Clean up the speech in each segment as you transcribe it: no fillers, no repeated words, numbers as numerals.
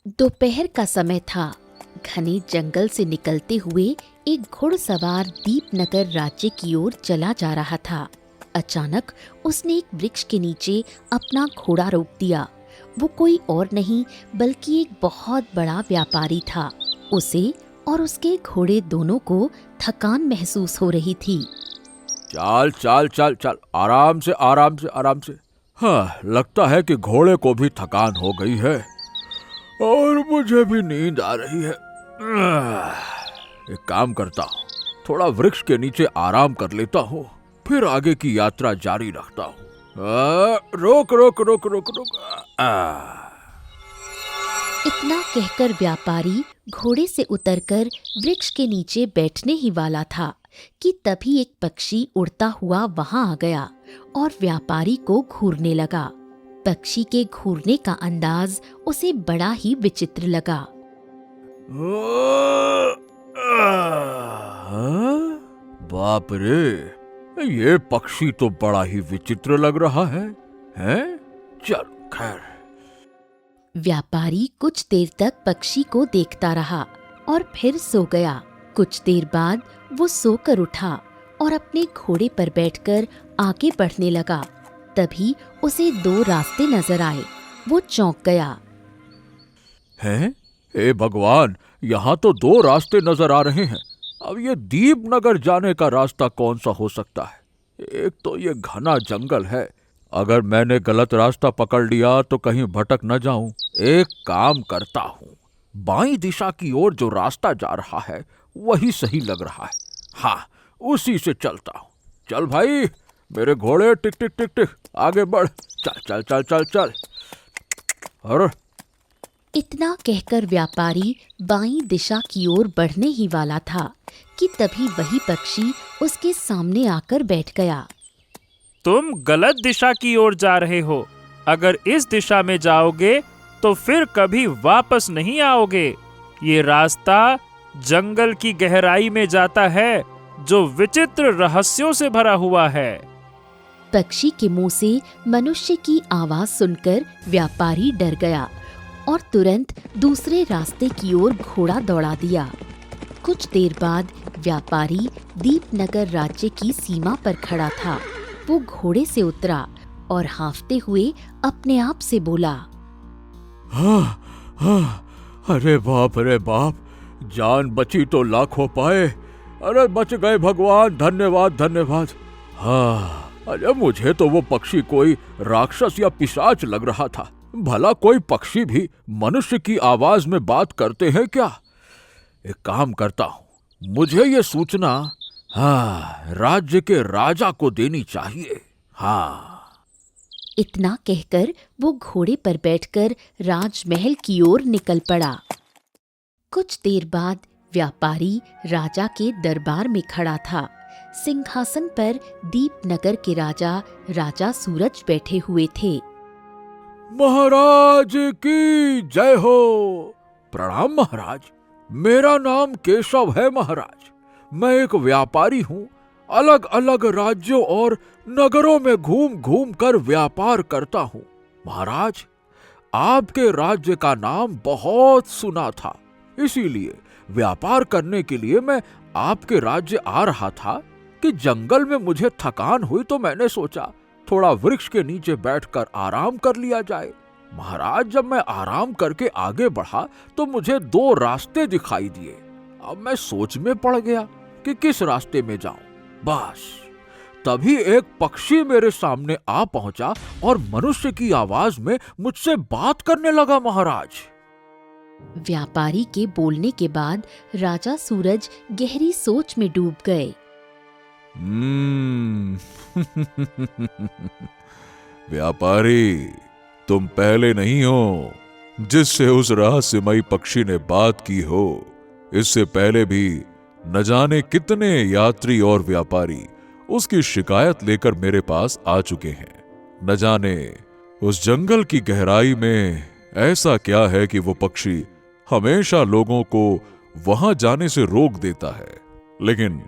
दोपहर का समय था। घने जंगल से निकलते हुए एक घुड़सवार दीपनगर राज्य की ओर चला जा रहा था। अचानक उसने एक वृक्ष के नीचे अपना घोड़ा रोक दिया। वो कोई और नहीं बल्कि एक बहुत बड़ा व्यापारी था। उसे और उसके घोड़े दोनों को थकान महसूस हो रही थी। चल चल चल चल, आराम से आराम से आराम से। हाँ, लगता है कि घोड़े को भी थकान हो गई है और मुझे भी नींद आ रही है। एक काम करता हूँ, थोड़ा वृक्ष के नीचे आराम कर लेता हूँ, फिर आगे की यात्रा जारी रखता हूँ। रोक रोक रोक रोक रोक। इतना कहकर व्यापारी घोड़े से उतरकर वृक्ष के नीचे बैठने ही वाला था कि तभी एक पक्षी उड़ता हुआ वहां आ गया और व्यापारी को घूरने लगा। पक्षी के घूरने का अंदाज उसे बड़ा ही विचित्र लगा। बाप रे, ये पक्षी तो बड़ा ही विचित्र लग रहा है, हैं? चल खैर। व्यापारी कुछ देर तक पक्षी को देखता रहा और फिर सो गया। कुछ देर बाद वो सोकर उठा और अपने घोड़े पर बैठकर आगे बढ़ने लगा। तभी उसे दो रास्ते नजर आए। वो चौंक गया। हैं? हे भगवान, यहाँ तो दो रास्ते नजर आ रहे हैं। अब ये दीपनगर जाने का रास्ता कौन सा हो सकता है? एक तो ये घना जंगल है, अगर मैंने गलत रास्ता पकड़ लिया तो कहीं भटक न जाऊं। एक काम करता हूँ, बाईं दिशा की ओर जो रास्ता जा रहा है वही सही लग रहा है। हाँ, उसी से चलता हूँ। चल भाई, मेरे घोड़े, टिक टिक टिक टिक, आगे बढ़। चल चल चल चल चल। अरे, इतना कहकर व्यापारी बाईं दिशा की ओर बढ़ने ही वाला था कि तभी वही पक्षी उसके सामने आकर बैठ गया। तुम गलत दिशा की ओर जा रहे हो। अगर इस दिशा में जाओगे तो फिर कभी वापस नहीं आओगे। ये रास्ता जंगल की गहराई में जाता है, जो विचित्र रहस्यों से भरा हुआ है। पक्षी के मुंह से मनुष्य की आवाज सुनकर व्यापारी डर गया और तुरंत दूसरे रास्ते की ओर घोड़ा दौड़ा दिया। कुछ देर बाद व्यापारी दीपनगर राज्य की सीमा पर खड़ा था। वो घोड़े से उतरा और हांफते हुए अपने आप से बोला, हाँ, हाँ, अरे बाप रे बाप, जान बची तो लाखों पाए। अरे बच गए भगवान, धन्यवाद धन्यवाद। हाँ, अरे मुझे तो वो पक्षी कोई राक्षस या पिशाच लग रहा था। भला कोई पक्षी भी मनुष्य की आवाज में बात करते हैं क्या? एक काम करता हूँ, मुझे ये सूचना राज्य के राजा को देनी चाहिए। हाँ। इतना कहकर वो घोड़े पर बैठकर राजमहल की ओर निकल पड़ा। कुछ देर बाद व्यापारी राजा के दरबार में खड़ा था। सिंहासन पर दीपनगर के राजा सूरज बैठे हुए थे। महाराज की जय हो। प्रणाम महाराज, मेरा नाम केशव है महाराज। मैं एक व्यापारी हूँ, अलग अलग राज्यों और नगरों में घूम घूम कर व्यापार करता हूँ। महाराज, आपके राज्य का नाम बहुत सुना था, इसीलिए व्यापार करने के लिए मैं आपके राज्य आ रहा था कि जंगल में मुझे थकान हुई तो मैंने सोचा थोड़ा वृक्ष के नीचे बैठकर आराम कर लिया जाए। महाराज, जब मैं आराम करके आगे बढ़ा तो मुझे दो रास्ते दिखाई दिए। अब मैं सोच में पड़ गया कि किस रास्ते में जाऊं। बस तभी एक पक्षी मेरे सामने आ पहुंचा और मनुष्य की आवाज में मुझसे बात करने लगा। महाराज, व्यापारी के बोलने के बाद राजा सूरज गहरी सोच में डूब गए। व्यापारी, तुम पहले नहीं हो जिससे उस रहस्यमयी पक्षी ने बात की हो। इससे पहले भी न जाने कितने यात्री और व्यापारी उसकी शिकायत लेकर मेरे पास आ चुके हैं। न जाने उस जंगल की गहराई में ऐसा क्या है कि वो पक्षी हमेशा लोगों को वहां जाने से रोक देता है। लेकिन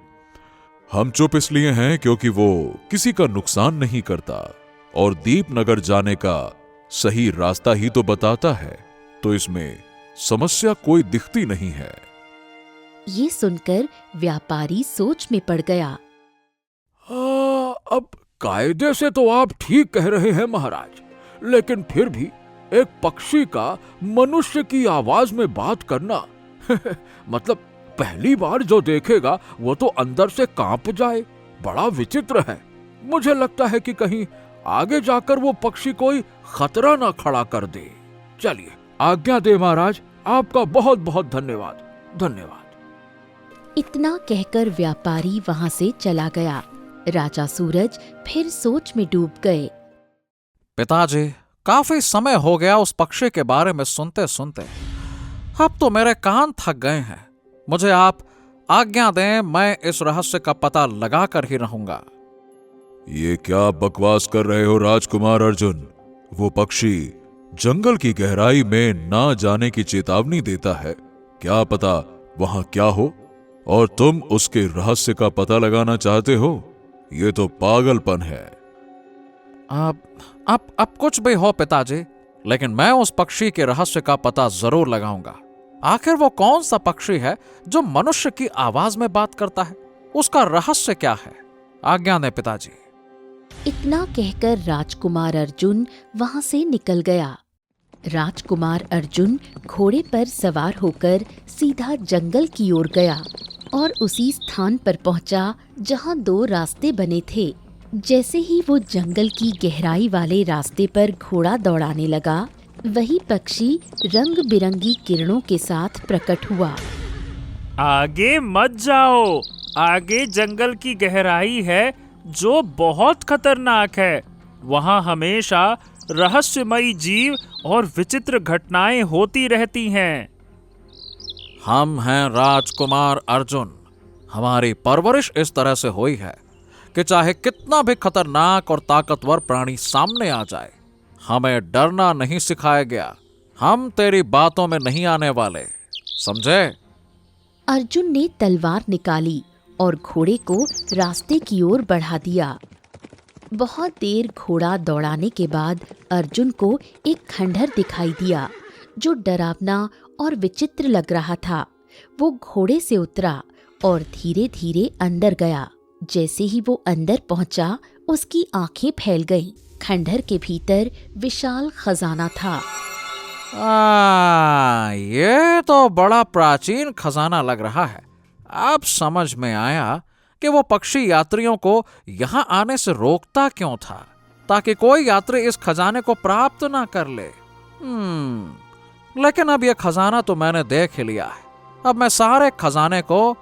हम चुप इसलिए हैं क्योंकि वो किसी का नुकसान नहीं करता और दीपनगर जाने का सही रास्ता ही तो बताता है। तो इसमें समस्या कोई दिखती नहीं है। ये सुनकर व्यापारी सोच में पड़ गया। अब कायदे से तो आप ठीक कह रहे हैं महाराज, लेकिन फिर भी एक पक्षी का मनुष्य की आवाज में बात करना मतलब पहली बार जो देखेगा वो तो अंदर से कांप जाए। बड़ा विचित्र है। मुझे लगता है कि कहीं आगे जाकर वो पक्षी कोई खतरा ना खड़ा कर दे। चलिए आज्ञा दे महाराज, आपका बहुत बहुत धन्यवाद। धन्यवाद। इतना कहकर व्यापारी वहां से चला गया। राजा सूरज फिर सोच में डूब गए। पिताजी, काफी समय हो गया उस पक्षी के बारे में सुनते सुनते। अब तो मेरे कान थक गए हैं। मुझे आप आज्ञा दें, मैं इस रहस्य का पता लगा कर ही रहूंगा। ये क्या बकवास कर रहे हो राजकुमार अर्जुन? वो पक्षी जंगल की गहराई में ना जाने की चेतावनी देता है। क्या पता वहां क्या हो, और तुम उसके रहस्य का पता लगाना चाहते हो? ये तो पागलपन है। अब कुछ भी हो पिताजी, लेकिन मैं उस पक्षी के रहस्य का पता जरूर लगाऊंगा। आखिर वो कौन सा पक्षी है जो मनुष्य की आवाज में बात करता है? उसका रहस्य क्या है? आज्ञा दें पिताजी। इतना कहकर राजकुमार अर्जुन वहां से निकल गया। राजकुमार अर्जुन घोड़े पर सवार होकर सीधा जंगल की ओर गया और उसी स्थान पर पहुंचा जहां दो रास्ते बने थे। जैसे ही वो जंगल की गहराई वाले रास्ते पर घोड़ा दौड़ाने लगा, वही पक्षी रंग बिरंगी किरणों के साथ प्रकट हुआ। आगे मत जाओ, आगे जंगल की गहराई है जो बहुत खतरनाक है। वहाँ हमेशा रहस्यमयी जीव और विचित्र घटनाएं होती रहती हैं। हम हैं राजकुमार अर्जुन। हमारी परवरिश इस तरह से हुई है कि चाहे कितना भी खतरनाक और ताकतवर प्राणी सामने आ जाए, हमें डरना नहीं सिखाया गया। हम तेरी बातों में नहीं आने वाले, समझे? अर्जुन ने तलवार निकाली और घोड़े को रास्ते की ओर बढ़ा दिया। बहुत देर घोड़ा दौड़ाने के बाद अर्जुन को एक खंडहर दिखाई दिया जो डरावना और विचित्र लग रहा था। वो घोड़े से उतरा और धीरे धीरे अंदर गया। जैसे ही वो अंदर पहुंचा, उसकी आंखें फैल गईं। खंडहर के भीतर विशाल खजाना था। ये तो बड़ा प्राचीन खजाना लग रहा है। अब समझ में आया कि वो पक्षी यात्रियों को यहाँ आने से रोकता क्यों था, ताकि कोई यात्री इस खजाने को प्राप्त ना कर ले। लेकिन अब ये खजाना तो मैंने देख ही लिया है। अब मैं सारे खजाने को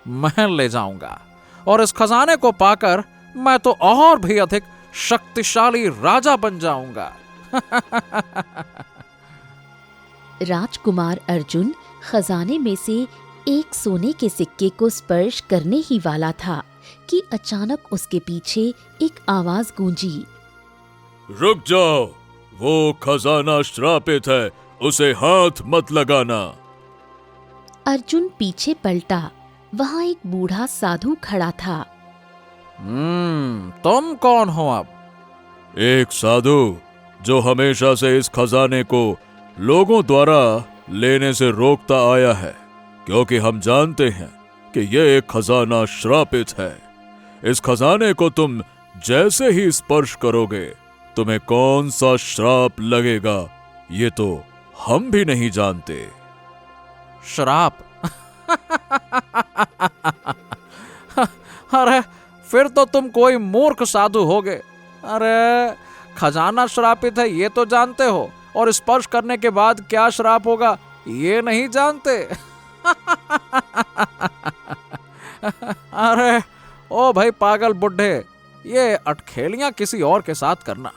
मैं ले जाऊंगा, और इस खजाने को पाकर मैं तो और भी अधिक शक्तिशाली राजा बन जाऊंगा। राजकुमार अर्जुन खजाने में से एक सोने के सिक्के को स्पर्श करने ही वाला था कि अचानक उसके पीछे एक आवाज गूंजी। रुक जाओ, वो खजाना श्रापित है, उसे हाथ मत लगाना। अर्जुन पीछे पलटा। वहां एक बूढ़ा साधु खड़ा था। तुम कौन हो अब? एक साधु जो हमेशा से इस खजाने को लोगों द्वारा लेने से रोकता आया है, क्योंकि हम जानते हैं कि यह एक खजाना श्रापित है। इस खजाने को तुम जैसे ही स्पर्श करोगे, तुम्हें कौन सा श्राप लगेगा ये तो हम भी नहीं जानते। श्राप? अरे फिर तो तुम कोई मूर्ख साधु होगे। अरे खजाना श्रापित है ये तो जानते हो, और स्पर्श करने के बाद क्या श्राप होगा ये नहीं जानते। अरे ओ भाई पागल बुड्ढे, ये अटखेलियां किसी और के साथ करना।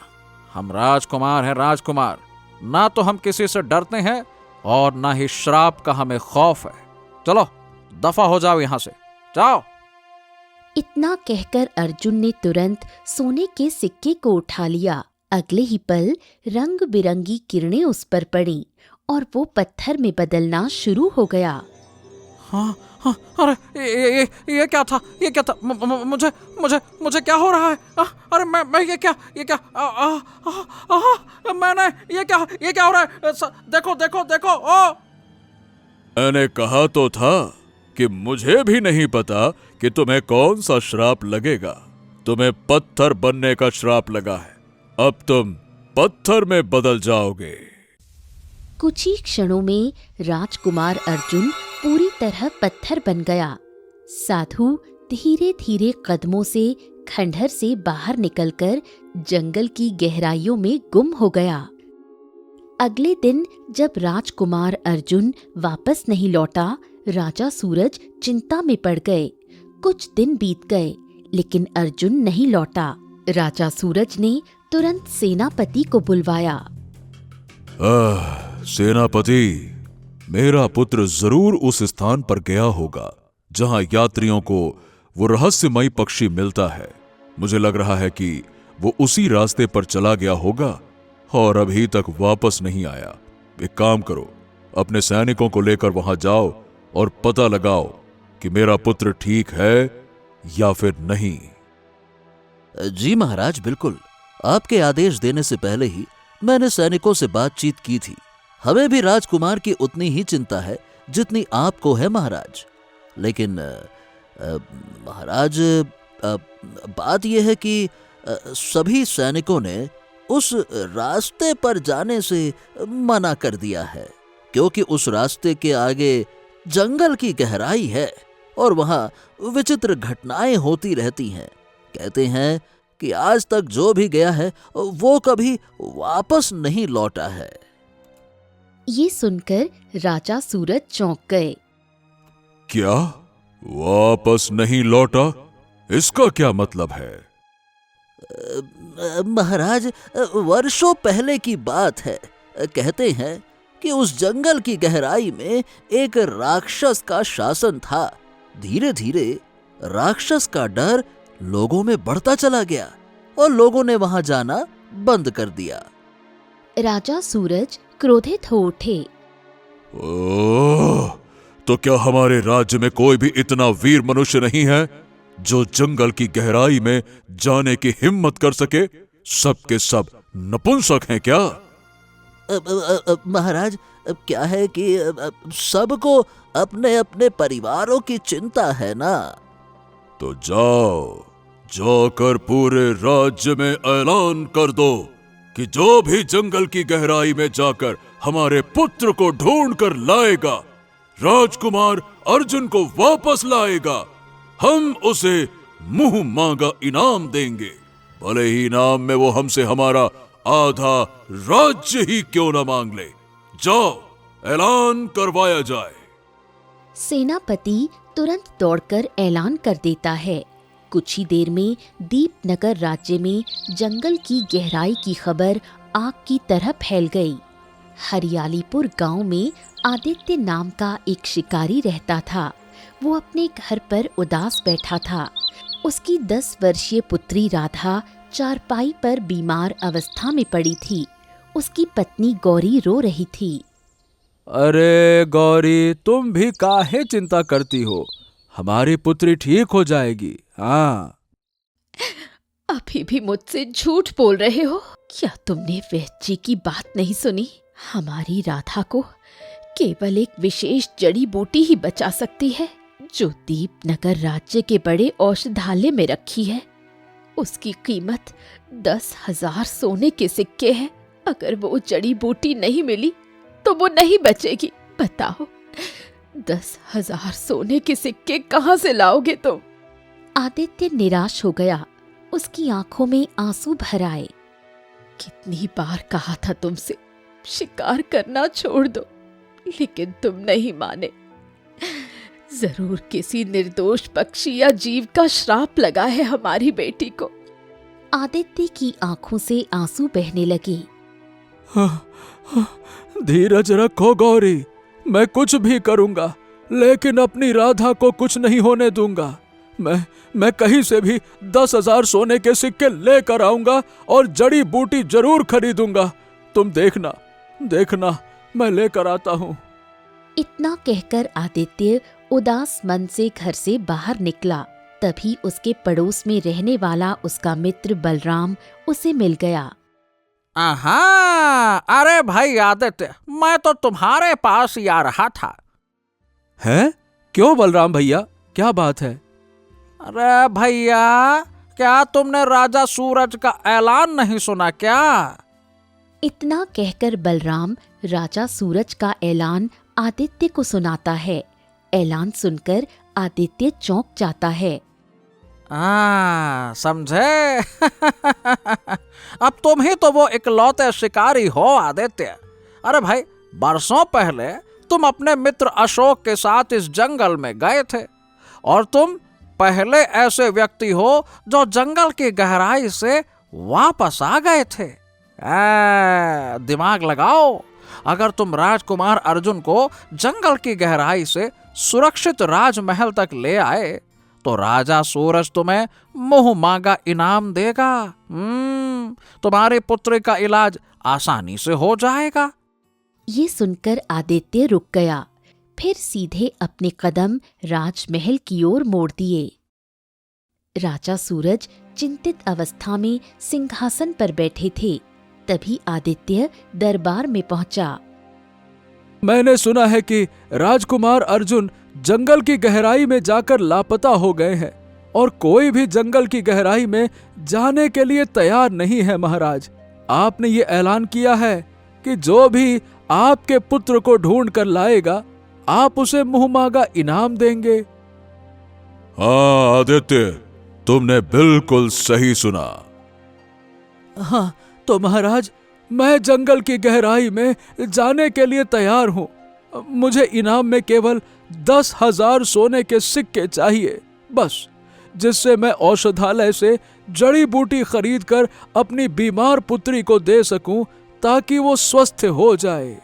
हम राजकुमार हैं, राजकुमार। ना तो हम किसी से डरते हैं और ना ही श्राप का हमें खौफ है। चलो दफा हो जाओ यहां से, जाओ। इतना कहकर अर्जुन ने तुरंत सोने के सिक्के को उठा लिया। अगले ही पल रंग बिरंगी किरणें उस पर पड़ी और वो पत्थर में बदलना शुरू हो गया। हाँ अरे ये क्या था? ये क्या था? मुझे मुझे मुझे क्या हो रहा है? अरे मैं ये क्या मैंने ये क्या हो रहा है? देखो देखो देखो। ओ मैंने कहा तो था कि मुझे भी नहीं पता कि तुम्हें कौन सा श्राप लगेगा। तुम्हें पत्थर बनने का श्राप लगा है। अब तुम पत्थर में बदल जाओगे। कुछ ही क्षणों में राजकुमार अर्जुन पूरी तरह पत्थर बन गया। साधु धीरे धीरे कदमों से खंडहर से बाहर निकलकर जंगल की गहराइयों में गुम हो गया। अगले दिन जब राजकुमार अर्जुन वापस नहीं लौटा, राजा सूरज चिंता में पड़ गए। कुछ दिन बीत गए लेकिन अर्जुन नहीं लौटा। राजा सूरज ने तुरंत सेनापति को बुलवाया। सेनापति, मेरा पुत्र जरूर उस स्थान पर गया होगा जहां यात्रियों को वो रहस्यमयी पक्षी मिलता है। मुझे लग रहा है कि वो उसी रास्ते पर चला गया होगा और अभी तक वापस नहीं आया। एक काम करो, अपने सैनिकों को लेकर वहां जाओ और पता लगाओ कि मेरा पुत्र ठीक है या फिर नहीं। जी महाराज, बिल्कुल। आपके आदेश देने से पहले ही मैंने सैनिकों से बातचीत की थी। हमें भी राजकुमार की उतनी ही चिंता है जितनी आपको है महाराज। लेकिन महाराज, बात यह है कि सभी सैनिकों ने उस रास्ते पर जाने से मना कर दिया है, क्योंकि उस रास्ते के आगे जंगल की गहराई है और वहां विचित्र घटनाएं होती रहती हैं। कहते हैं कि आज तक जो भी गया है वो कभी वापस नहीं लौटा है। ये सुनकर राजा सूरज चौंक गए। क्या? वापस नहीं लौटा? इसका क्या मतलब है? महाराज, वर्षों पहले की बात है। कहते हैं कि उस जंगल की गहराई में एक राक्षस का शासन था। धीरे धीरे राक्षस का डर लोगों में बढ़ता चला गया और लोगों ने वहां जाना बंद कर दिया। राजा सूरज क्रोधित हो उठे। ओह, तो क्या हमारे राज्य में कोई भी इतना वीर मनुष्य नहीं है जो जंगल की गहराई में जाने की हिम्मत कर सके? सबके सब नपुंसक हैं क्या? महाराज, क्या है कि सबको अपने अपने परिवारों की चिंता है ना। तो जाओ, जाकर पूरे राज्य में ऐलान कर दो कि जो भी जंगल की गहराई में जाकर हमारे पुत्र को ढूंढ कर लाएगा, राजकुमार अर्जुन को वापस लाएगा, हम उसे मुंह मांगा इनाम देंगे। भले ही इनाम में वो हमसे हमारा आधा राज्य ही क्यों न मांग ले। जाओ, ऐलान करवाया जाए। सेनापति तुरंत दौड़कर ऐलान कर देता है। कुछ ही देर में दीपनगर राज्य में जंगल की गहराई की खबर आग की तरह फैल गई। हरियालीपुर गांव में आदित्य नाम का एक शिकारी रहता था। वो अपने घर पर उदास बैठा था। उसकी 10 वर्षीय पुत्री राधा चारपाई पर बीमार अवस्था में पड़ी थी। उसकी पत्नी गौरी रो रही थी। अरे गौरी, तुम भी काहे चिंता करती हो? हमारी पुत्री ठीक हो जाएगी। हाँ, अभी भी मुझसे झूठ बोल रहे हो? क्या तुमने वैद्य जी की बात नहीं सुनी? हमारी राधा को केवल एक विशेष जड़ी बूटी ही बचा सकती है, जो दीपनगर राज्य के बड़े औषधालय में रखी है। उसकी कीमत 10,000 सोने के सिक्के हैं। अगर वो जड़ी बूटी नहीं मिली तो वो नहीं बचेगी। बताओ, 10,000 सोने के सिक्के कहाँ से लाओगे तुम? आदित्य निराश हो गया। उसकी आंखों में आंसू भर आए। कितनी बार कहा था तुमसे शिकार करना छोड़ दो, लेकिन तुम नहीं माने। जरूर किसी निर्दोष पक्षी या जीव का श्राप लगा है हमारी बेटी को। आदित्य की आंखों से आंसू बहने लगे। धीरज रखो गौरी, मैं कुछ भी करूंगा, लेकिन अपनी राधा को कुछ नहीं होने दूंगा। मैं कहीं से भी 10,000 सोने के सिक्के लेकर आऊंगा और जड़ी बूटी जरूर खरीदूंगा। तुम देखना, मैं लेकर आता हूँ। इतना कहकर आदित्य उदास मन से घर से बाहर निकला। तभी उसके पड़ोस में रहने वाला उसका मित्र बलराम उसे मिल गया। आहा, अरे भाई आदित्य, मैं तो तुम्हारे पास ही आ रहा था। हैं? क्यों बलराम भैया, क्या बात है? अरे भैया, क्या तुमने राजा सूरज का ऐलान नहीं सुना क्या? इतना कहकर बलराम राजा सूरज का ऐलान आदित्य को सुनाता है। ऐलान सुनकर आदित्य चौंक जाता है। समझे? अब तुम ही तो वो इकलौते शिकारी हो आदित्य। अरे भाई, बरसों पहले तुम अपने मित्र अशोक के साथ इस जंगल में गए थे, और तुम पहले ऐसे व्यक्ति हो जो जंगल की गहराई से वापस आ गए थे। दिमाग लगाओ, अगर तुम राजकुमार अर्जुन को जंगल की गहराई से सुरक्षित राजमहल तक ले आए तो राजा सूरज तुम्हें मुंह मांगा इनाम देगा। तुम्हारे पुत्र का इलाज आसानी से हो जाएगा। ये सुनकर आदित्य रुक गया, फिर सीधे अपने कदम राजमहल की ओर मोड़ दिए। राजा सूरज चिंतित अवस्था में सिंहासन पर बैठे थे। तभी आदित्य दरबार में पहुंचा। मैंने सुना है कि राजकुमार अर्जुन जंगल की गहराई में जाकर लापता हो गए हैं और कोई भी जंगल की गहराई में जाने के लिए तैयार नहीं है महाराज। आपने ये ऐलान किया है कि जो भी आपके पुत्र को ढूंढ कर लाएगा आप उसे मुंह मांगा इनाम देंगे। हाँ आदित्य, तुमने बिल्कुल सही सुना। हाँ तो महाराज, मैं जंगल की गहराई में जाने के लिए तैयार हूँ। मुझे इनाम में केवल 10,000 सोने के सिक्के चाहिए, बस, जिससे मैं औषधालय से जड़ी बूटी खरीद कर अपनी बीमार पुत्री को दे सकूं ताकि वो स्वस्थ हो जाए।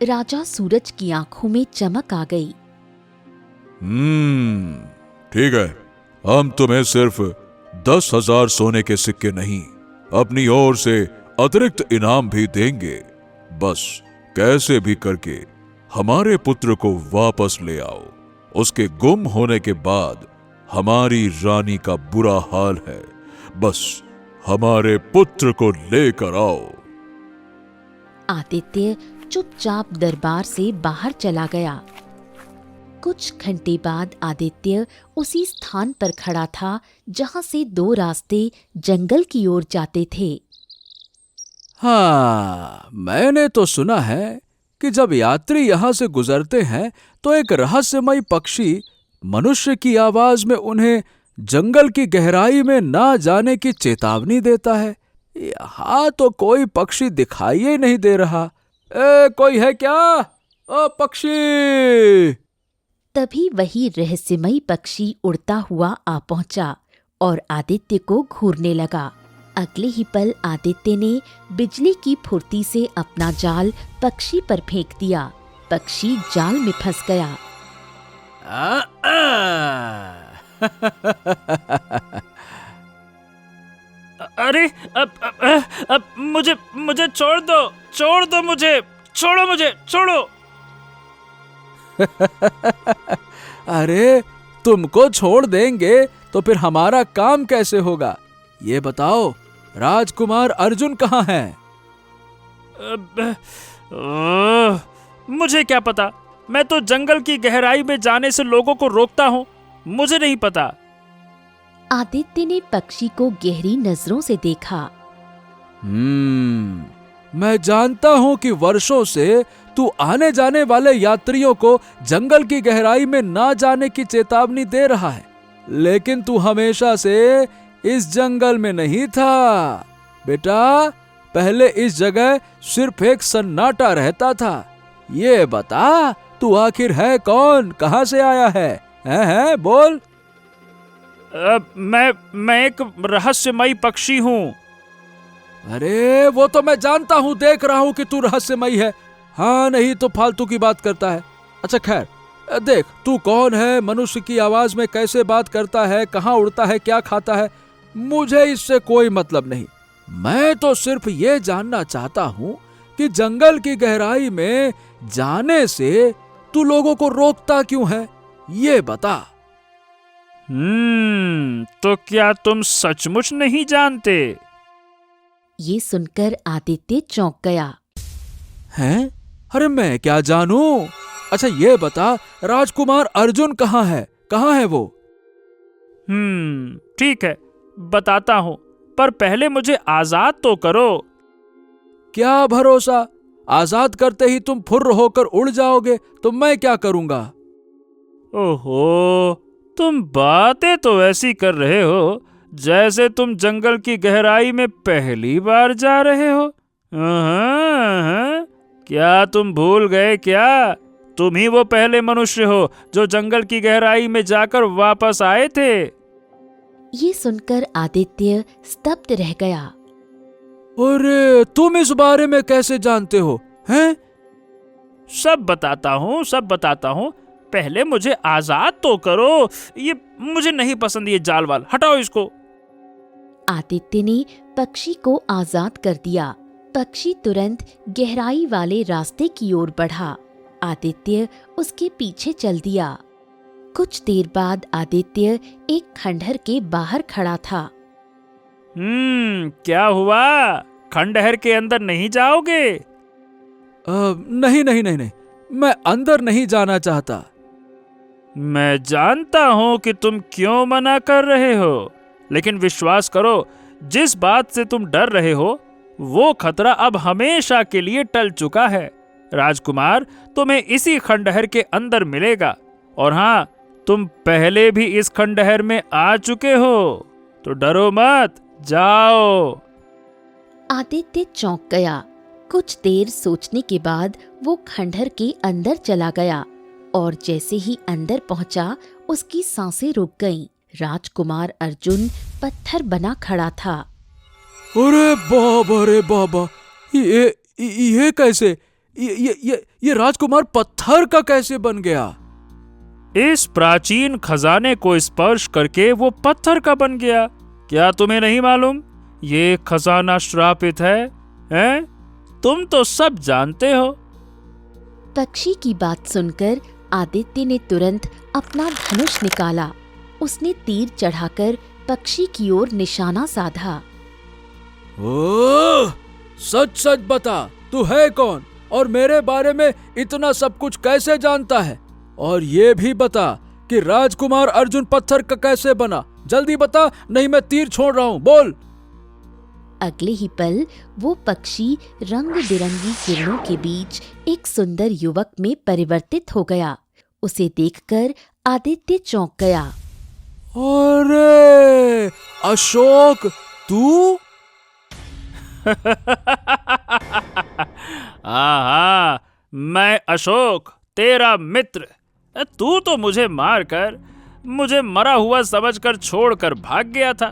राजा सूरज की आंखों में चमक आ गई। ठीक है, हम तुम्हें सिर्फ 10,000 सोने के सिक्के नहीं, अपनी ओर से अतिरिक्त इनाम भी देंगे। बस कैसे भी करके हमारे पुत्र को वापस ले आओ। उसके गुम होने के बाद हमारी रानी का बुरा हाल है, बस हमारे पुत्र को लेकर आओ। आदित्य चुपचाप दरबार से बाहर चला गया। कुछ घंटे बाद आदित्य उसी स्थान पर खड़ा था जहां से 2 रास्ते जंगल की ओर जाते थे। हाँ, मैंने तो सुना है कि जब यात्री यहाँ से गुजरते हैं तो एक रहस्यमयी पक्षी मनुष्य की आवाज में उन्हें जंगल की गहराई में ना जाने की चेतावनी देता है। यहाँ तो कोई पक्षी दिखाई ही नहीं दे रहा। कोई है क्या? ओ पक्षी! तभी वही रहस्यमयी पक्षी उड़ता हुआ आ पहुंचा और आदित्य को घूरने लगा। अगले ही पल आदित्य ने बिजली की फुर्ती से अपना जाल पक्षी पर फेंक दिया। पक्षी जाल में फंस गया। अरे अब मुझे छोड़ दो मुझे, छोड़ो। अरे तुमको छोड़ देंगे तो फिर हमारा काम कैसे होगा? ये बताओ, राजकुमार अर्जुन कहाँ हैं? मुझे क्या पता, मैं तो जंगल की गहराई में जाने से लोगों को रोकता हूँ, मुझे नहीं पता। आदित्य ने पक्षी को गहरी नजरों से देखा। मैं जानता हूँ कि वर्षों से तू आने जाने वाले यात्रियों को जंगल की गहराई में ना जाने की चेतावनी दे रहा है, लेकिन तू हमेशा से इस जंगल में नहीं था। बेटा, पहले इस जगह सिर्फ एक सन्नाटा रहता था। ये बता, तू आखिर है कौन? कहाँ से आया है? हैं बोल। मैं एक रहस्यमयी पक्षी हूँ। अरे वो तो मैं जानता हूँ, देख रहा हूँ कि तू रहस्यमयी है। हाँ, नहीं तो फालतू की बात करता है। अच्छा खैर, देख तू कौन है, मनुष्य की आवाज में कैसे बात करता है, कहाँ उड़ता है, क्या खाता है, मुझे इससे कोई मतलब नहीं। मैं तो सिर्फ ये जानना चाहता हूँ कि जंगल की गहराई में जाने से तू लोगों को रोकता क्यों है, ये बता। तो क्या तुम सचमुच नहीं जानते? ये सुनकर आदित्य चौंक गया। हैं? अरे मैं क्या जानूं? अच्छा ये बता, राजकुमार अर्जुन कहाँ है? कहाँ है वो? ठीक है, बताता हूं, पर पहले मुझे आजाद तो करो। क्या भरोसा, आजाद करते ही तुम फुर्र होकर उड़ जाओगे तो मैं क्या करूंगा? ओहो, तुम बातें तो ऐसी कर रहे हो जैसे तुम जंगल की गहराई में पहली बार जा रहे हो। क्या तुम भूल गए क्या? तुम ही वो पहले मनुष्य हो जो जंगल की गहराई में जाकर वापस आए थे। ये सुनकर आदित्य स्तब्ध रह गया। अरे तुम इस बारे में कैसे जानते हो? हैं? सब बताता हूँ। पहले मुझे आजाद तो करो। ये मुझे नहीं पसंद, ये जाल वाल, हटाओ इसको। आदित्य ने पक्षी को आजाद कर दिया। पक्षी तुरंत गहराई वाले रास्ते की ओर बढ़ा। आदित्य उसके पीछे चल दिया। कुछ देर बाद आदित्य एक खंडहर के बाहर खड़ा था। क्या हुआ? खंडहर के अंदर नहीं जाओगे? नहीं, मैं अंदर नहीं जाना चाहता। मैं जानता हूं कि तुम क्यों मना कर रहे हो, लेकिन विश्वास करो, जिस बात से तुम डर रहे हो वो खतरा अब हमेशा के लिए टल चुका है। राजकुमार तुम्हें इसी खंडहर के अंदर मिलेगा, और हाँ, तुम पहले भी इस खंडहर में आ चुके हो, तो डरो मत, जाओ। आदित्य चौंक गया। कुछ देर सोचने के बाद वो खंडहर के अंदर चला गया, और जैसे ही अंदर पहुंचा उसकी सांसें रुक गईं। राजकुमार अर्जुन पत्थर बना खड़ा था। अरे बाबा, ये कैसे? ये राजकुमार पत्थर का कैसे बन गया? इस प्राचीन खजाने को स्पर्श करके वो पत्थर का बन गया। क्या तुम्हें नहीं मालूम? ये खजाना श्रापित है, हैं? तुम तो सब जानते हो। पक्षी की बात सुनकर आदित्य ने तुरंत अपना धनुष निकाला। उसने तीर चढ़ाकर पक्षी की ओर निशाना साधा। ओह, सच बता, तू है कौन और मेरे बारे में इतना सब कुछ कैसे जानता है? और ये भी बता कि राजकुमार अर्जुन पत्थर का कैसे बना? जल्दी बता, नहीं मैं तीर छोड़ रहा हूँ, बोल। अगले ही पल वो पक्षी रंग बिरंगी किरणों के बीच एक सुंदर युवक में परिवर्तित हो गया। उसे देखकर आदित्य चौंक गया। अरे अशोक, तू? हाँ, मैं अशोक, तेरा मित्र। तू तो मुझे मारकर, मुझे मरा हुआ समझकर छोड़कर भाग गया था।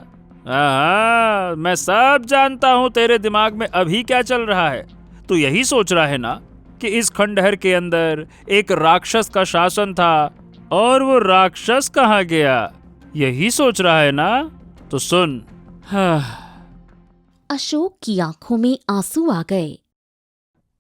हाँ, मैं सब जानता हूँ तेरे दिमाग में अभी क्या चल रहा है। तू यही सोच रहा है ना कि इस खंडहर के अंदर एक राक्षस का शासन था और वो राक्षस कहाँ गया, यही सोच रहा है ना? तो सुन। अशोक की आंखों में आंसू आ गए।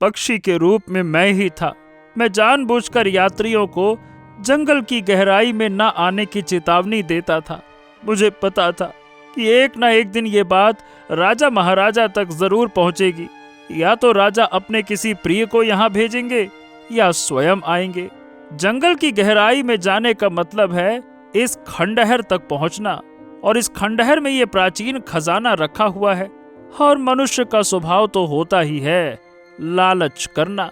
पक्षी के रूप में मैं ही था। मैं जानबूझकर यात्रियों को जंगल की गहराई में न आने की चेतावनी देता था। मुझे पता था कि एक ना एक दिन ये बात राजा महाराजा तक जरूर पहुंचेगी। या तो राजा अपने किसी प्रिय को यहाँ भेजेंगे या स्वयं आएंगे। जंगल की गहराई में जाने का मतलब है इस खंडहर तक पहुंचना, और इस खंडहर में ये प्राचीन खजाना रखा हुआ है। और मनुष्य का स्वभाव तो होता ही है लालच करना।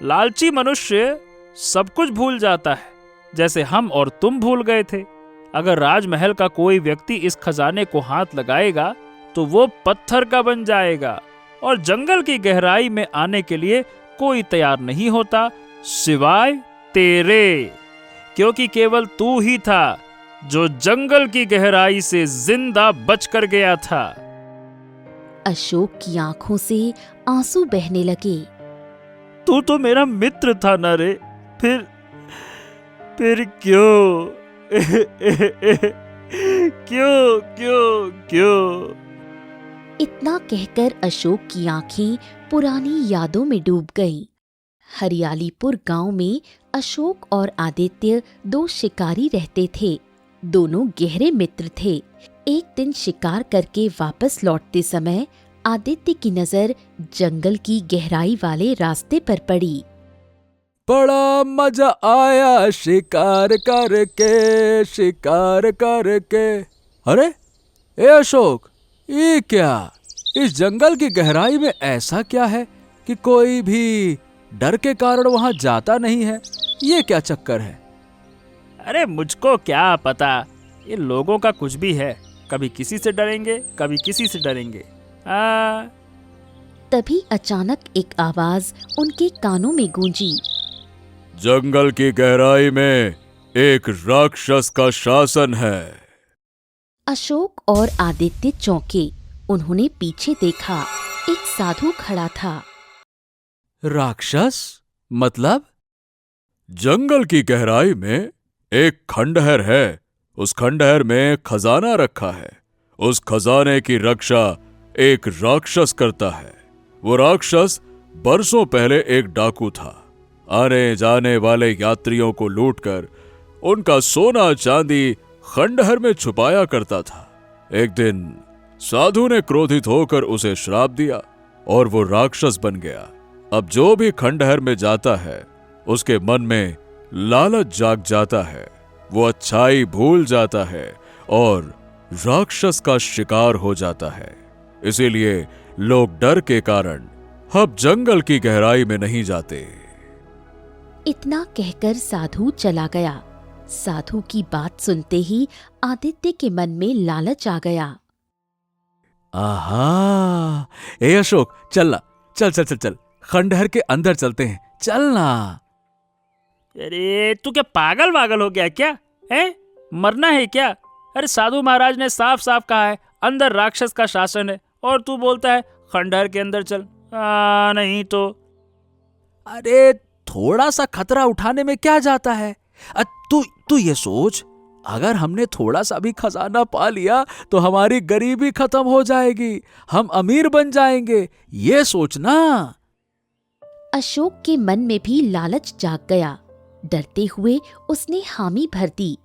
लालची मनुष्य सब कुछ भूल जाता है, जैसे हम और तुम भूल गए थे। अगर राजमहल का कोई व्यक्ति इस खजाने को हाथ लगाएगा तो वो पत्थर का बन जाएगा, और जंगल की गहराई में आने के लिए कोई तैयार नहीं होता सिवाय तेरे, क्योंकि केवल तू ही था जो जंगल की गहराई से जिंदा बचकर गया था। अशोक की आंखों से आंसू बहने लगे। तू तो मेरा मित्र था ना रे, फिर क्यों? क्यों? इतना कहकर अशोक की आंखें पुरानी यादों में डूब गईं। हरियालीपुर गांव में अशोक और आदित्य दो शिकारी रहते थे। दोनों गहरे मित्र थे। एक दिन शिकार करके वापस लौटते समय आदित्य की नजर जंगल की गहराई वाले रास्ते पर पड़ी। बड़ा मजा आया शिकार करके, शिकार करके। अरे ए अशोक, ये क्या? इस जंगल की गहराई में ऐसा क्या है कि कोई भी डर के कारण वहां जाता नहीं है? ये क्या चक्कर है? अरे मुझको क्या पता, ये लोगों का कुछ भी है। कभी किसी से डरेंगे, कभी किसी से डरेंगे। तभी अचानक एक आवाज उनके कानों में गूंजी। जंगल की गहराई में एक राक्षस का शासन है। अशोक और आदित्य चौंके। उन्होंने पीछे देखा, एक साधु खड़ा था। राक्षस मतलब? जंगल की गहराई में एक खंडहर है। उस खंडहर में खजाना रखा है। उस खजाने की रक्षा एक राक्षस करता है। वो राक्षस बरसों पहले एक डाकू था। आने जाने वाले यात्रियों को लूटकर उनका सोना चांदी खंडहर में छुपाया करता था। एक दिन साधु ने क्रोधित होकर उसे श्राप दिया और वो राक्षस बन गया। अब जो भी खंडहर में जाता है उसके मन में लालच जाग जाता है। वो अच्छाई भूल जाता है और राक्षस का शिकार हो जाता है। इसीलिए लोग डर के कारण अब जंगल की गहराई में नहीं जाते। इतना कहकर साधु चला गया। साधु की बात सुनते ही आदित्य के मन में लालच आ गया। आहा, ए अशोक, चल चल चल चल चल, खंडहर के अंदर चलते हैं, चलना। अरे तू क्या पागल वागल हो गया क्या? है मरना है क्या? अरे साधु महाराज ने साफ साफ कहा है अंदर राक्षस का शासन है, और तू बोलता है खंडहर के अंदर चल। नहीं तो। अरे थोड़ा सा खतरा उठाने में क्या जाता है? तू ये सोच, अगर हमने थोड़ा सा भी खजाना पा लिया तो हमारी गरीबी खत्म हो जाएगी, हम अमीर बन जाएंगे। ये सोचना। अशोक के मन में भी लालच जाग गया। डरते हुए उसने हामी भर दी।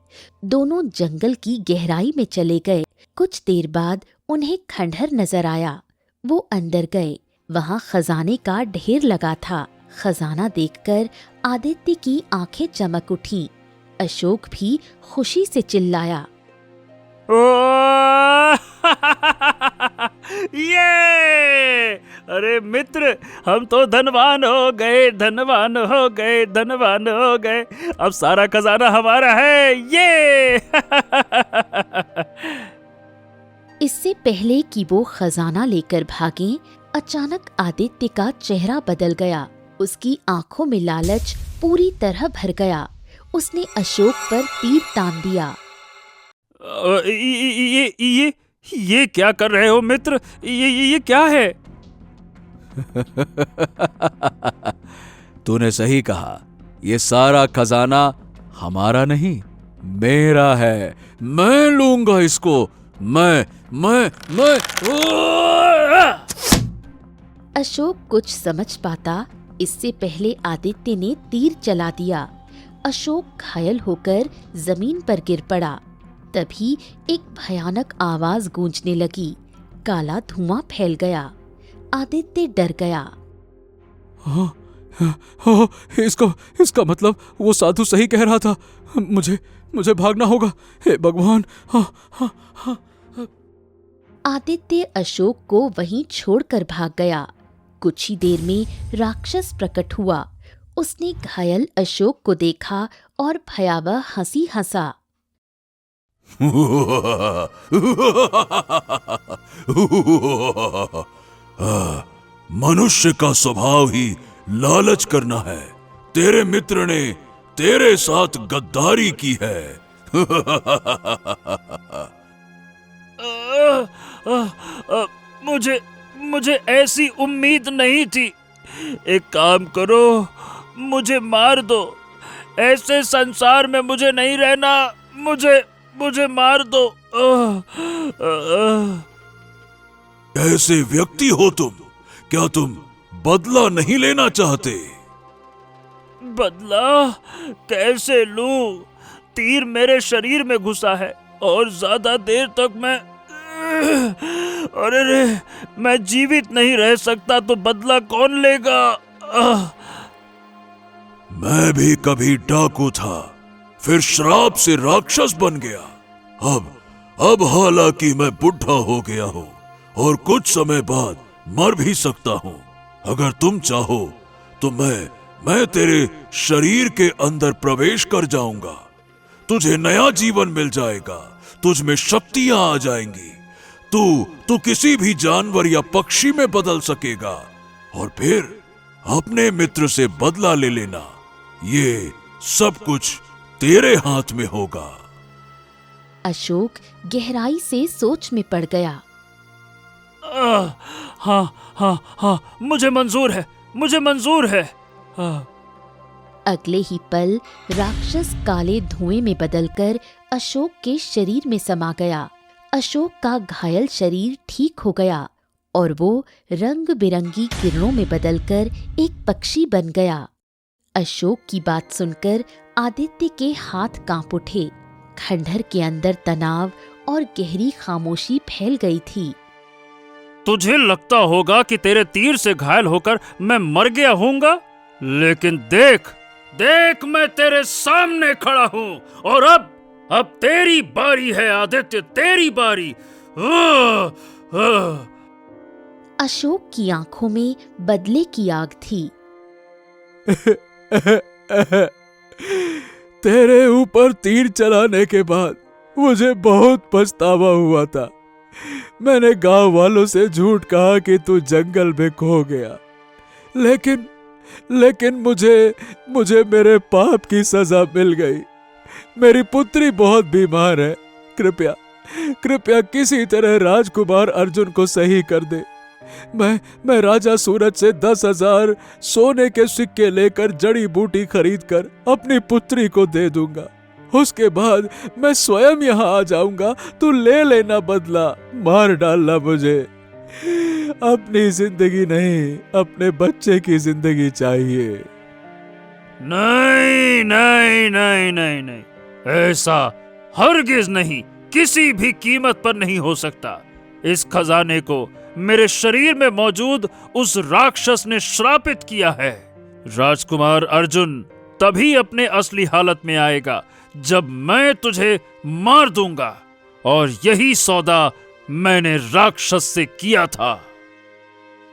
दोनों जंगल की गहराई में चले गए। कुछ देर बाद उन्हें खंडहर नजर आया। वो अंदर गए। वहां खजाने का ढेर लगा था। खजाना देखकर आदित्य की आंखें चमक उठी। अशोक भी खुशी से चिल्लाया, ये! अरे मित्र, हम तो धनवान हो गए, धनवान हो गए, धनवान हो गए। अब सारा खजाना हमारा है। ये! इससे पहले कि वो खजाना लेकर भागे, अचानक आदित्य का चेहरा बदल गया। उसकी आंखों में लालच पूरी तरह भर गया। उसने अशोक पर तीर तान दिया। ये क्या कर रहे हो मित्र? ये क्या है? तूने सही कहा, ये सारा खजाना हमारा नहीं, मेरा है। मैं लूंगा इसको। मैं अशोक कुछ समझ पाता इससे पहले आदित्य ने तीर चला दिया। अशोक घायल होकर जमीन पर गिर पड़ा। तभी एक भयानक आवाज गूंजने लगी। काला धुआं फैल गया। आदित्य डर गया। इसका मतलब वो साधु सही कह रहा था। मुझे भागना होगा। हे भगवान। आदित्य अशोक को वहीं छोड़कर भाग गया। कुछ ही देर में राक्षस प्रकट हुआ। उसने घायल अशोक को देखा और भयावह हंसी हंसा। मनुष्य का स्वभाव ही लालच करना है। तेरे मित्र ने तेरे साथ गद्दारी की है। मुझे ऐसी उम्मीद नहीं थी। एक काम करो, मुझे मार दो। ऐसे संसार में मुझे नहीं रहना। मुझे मार दो। कैसे व्यक्ति हो तुम? क्या तुम बदला नहीं लेना चाहते? बदला कैसे लूं? तीर मेरे शरीर में घुसा है और ज्यादा देर तक अरे रे, मैं जीवित नहीं रह सकता तो बदला कौन लेगा? मैं भी कभी डाकू था, फिर श्राप से राक्षस बन गया। अब हालांकि मैं बुढ़ा हो गया हूँ और कुछ समय बाद मर भी सकता हूँ। अगर तुम चाहो तो मैं तेरे शरीर के अंदर प्रवेश कर जाऊंगा। तुझे नया जीवन मिल जाएगा, तुझ में शक्तियां आ जाएंगी। तू किसी भी जानवर या पक्षी में बदल सकेगा और फिर अपने मित्र से बदला ले लेना। ये सब कुछ तेरे हाथ में होगा। अशोक गहराई से सोच में पड़ गया। हाँ, मुझे मंजूर है। अगले ही पल राक्षस काले धुएं में बदलकर अशोक के शरीर में समा गया। अशोक का घायल शरीर ठीक हो गया और वो रंग बिरंगी किरणों में बदलकर एक पक्षी बन गया। अशोक की बात सुनकर आदित्य के हाथ कांप उठे। खंडहर के अंदर तनाव और गहरी खामोशी फैल गई थी। तुझे लगता होगा कि तेरे तीर से घायल होकर मैं मर गया हूँगा, लेकिन देख मैं तेरे सामने खड़ा हूँ और अब तेरी बारी है आदित्य, तेरी बारी। अशोक की आंखों में बदले की आग थी। तेरे ऊपर तीर चलाने के बाद मुझे बहुत पछतावा हुआ था। मैंने गांव वालों से झूठ कहा कि तू जंगल में खो गया, लेकिन मुझे मेरे पाप की सजा मिल गई। मेरी पुत्री बहुत बीमार है। कृपया किसी तरह राजकुमार अर्जुन को सही कर दे। मैं राजा सूरज से 10,000 सोने के सिक्के लेकर जड़ी बूटी खरीदकर अपनी पुत्री को दे दूंगा। उसके बाद मैं स्वयं यहाँ आ जाऊंगा। तू ले लेना बदला, मार डालना मुझे। अपनी जिंदगी नहीं, अपने बच्चे की जिंदगी चाहिए। नहीं, ऐसा हरगिज नहीं, किसी भी कीमत पर नहीं हो सकता। इस खजाने को मेरे शरीर में मौजूद उस राक्षस ने श्रापित किया है। राजकुमार अर्जुन तभी अपने असली हालत में आएगा जब मैं तुझे मार दूंगा, और यही सौदा मैंने राक्षस से किया था।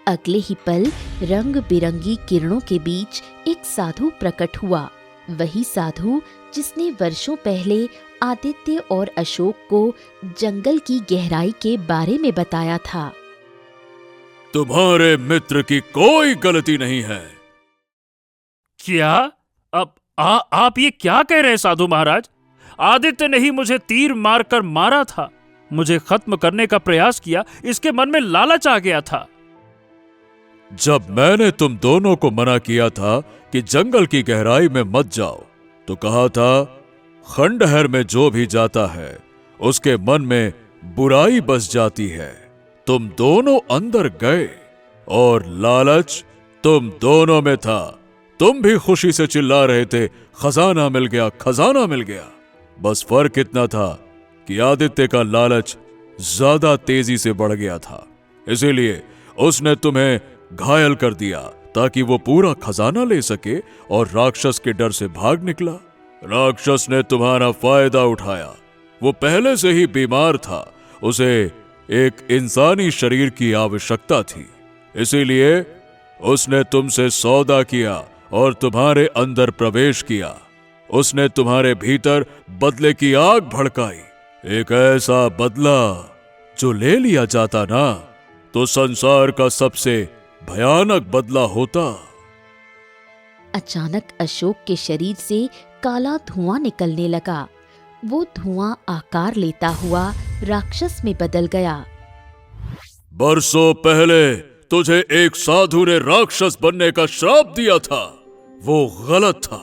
अगले ही पल रंग बिरंगी किरणों के बीच एक साधु प्रकट हुआ। वही साधु जिसने वर्षों पहले आदित्य और अशोक को जंगल की गहराई के बारे में बताया था। तुम्हारे मित्र की कोई गलती नहीं है। क्या? अब आप ये क्या कह रहे हैं साधु महाराज? आदित्य ने ही मुझे तीर मारकर मारा था, मुझे खत्म करने का प्रयास किया, इसके मन में लालच आ गया था। जब मैंने तुम दोनों को मना किया था कि जंगल की गहराई में मत जाओ, तो कहा था खंडहर में जो भी जाता है उसके मन में बुराई बस जाती है। तुम दोनों अंदर गए और लालच तुम दोनों में था। तुम भी खुशी से चिल्ला रहे थे, खजाना मिल गया, खजाना मिल गया। बस फर्क इतना था कि आदित्य का लालच ज्यादा तेजी से बढ़ गया था, इसीलिए उसने तुम्हें घायल कर दिया ताकि वो पूरा खजाना ले सके, और राक्षस के डर से भाग निकला। राक्षस ने तुम्हारा फायदा उठाया। वो पहले से ही बीमार था, उसे एक इंसानी शरीर की आवश्यकता थी, इसीलिए उसने तुमसे सौदा किया और तुम्हारे अंदर प्रवेश किया। उसने तुम्हारे भीतर बदले की आग भड़काई। एक ऐसा बदला जो ले लिया जाता ना, तो संसार का सबसे भयानक बदला होता। अचानक अशोक के शरीर से काला धुआं निकलने लगा। वो धुआं आकार लेता हुआ राक्षस में बदल गया। बरसों पहले तुझे एक साधु ने राक्षस बनने का श्राप दिया था। वो गलत था।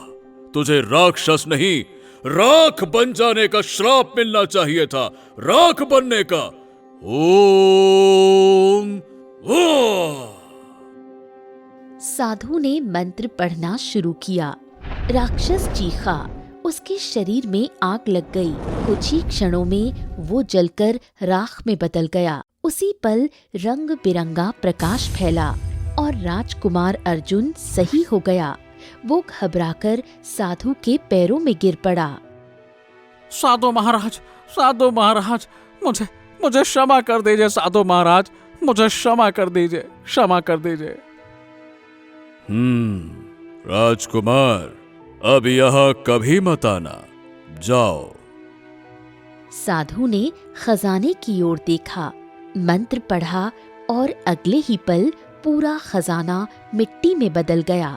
तुझे राक्षस नहीं, राख बन जाने का श्राप मिलना चाहिए था, राख बनने का। ओम साधु ने मंत्र पढ़ना शुरू किया। राक्षस चीखा, उसके शरीर में आग लग गई। कुछ ही क्षणों में वो जलकर राख में बदल गया। उसी पल रंग बिरंगा प्रकाश फैला और राजकुमार अर्जुन सही हो गया। वो घबराकर साधु के पैरों में गिर पड़ा। साधु महाराज, मुझे मुझे क्षमा कर दीजिए साधु महाराज, मुझे क्षमा कर दीजिए। राजकुमार, अब यहाँ कभी मत आना, जाओ। साधु ने खजाने की ओर देखा, मंत्र पढ़ा और अगले ही पल पूरा खजाना मिट्टी में बदल गया।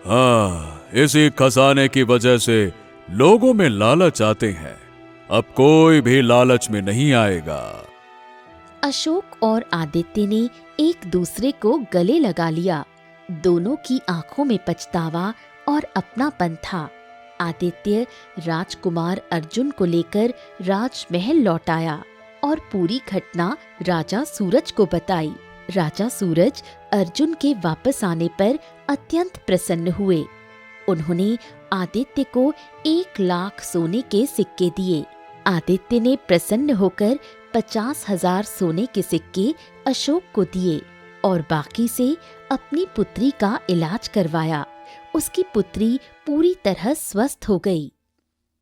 हाँ, इसी खजाने की वजह से लोगों में लालच आते हैं, अब कोई भी लालच में नहीं आएगा। अशोक और आदित्य ने एक दूसरे को गले लगा लिया। दोनों की आंखों में पछतावा और अपनापन था। आदित्य राजकुमार अर्जुन को लेकर राजमहल लौट आया और पूरी घटना राजा सूरज को बताई। राजा सूरज अर्जुन के वापस आने पर अत्यंत प्रसन्न हुए। उन्होंने आदित्य को 1 लाख सोने के सिक्के दिए। आदित्य ने प्रसन्न होकर 50,000 सोने के सिक्के अशोक को दिए और बाकी से अपनी पुत्री का इलाज करवाया। उसकी पुत्री पूरी तरह स्वस्थ हो गई।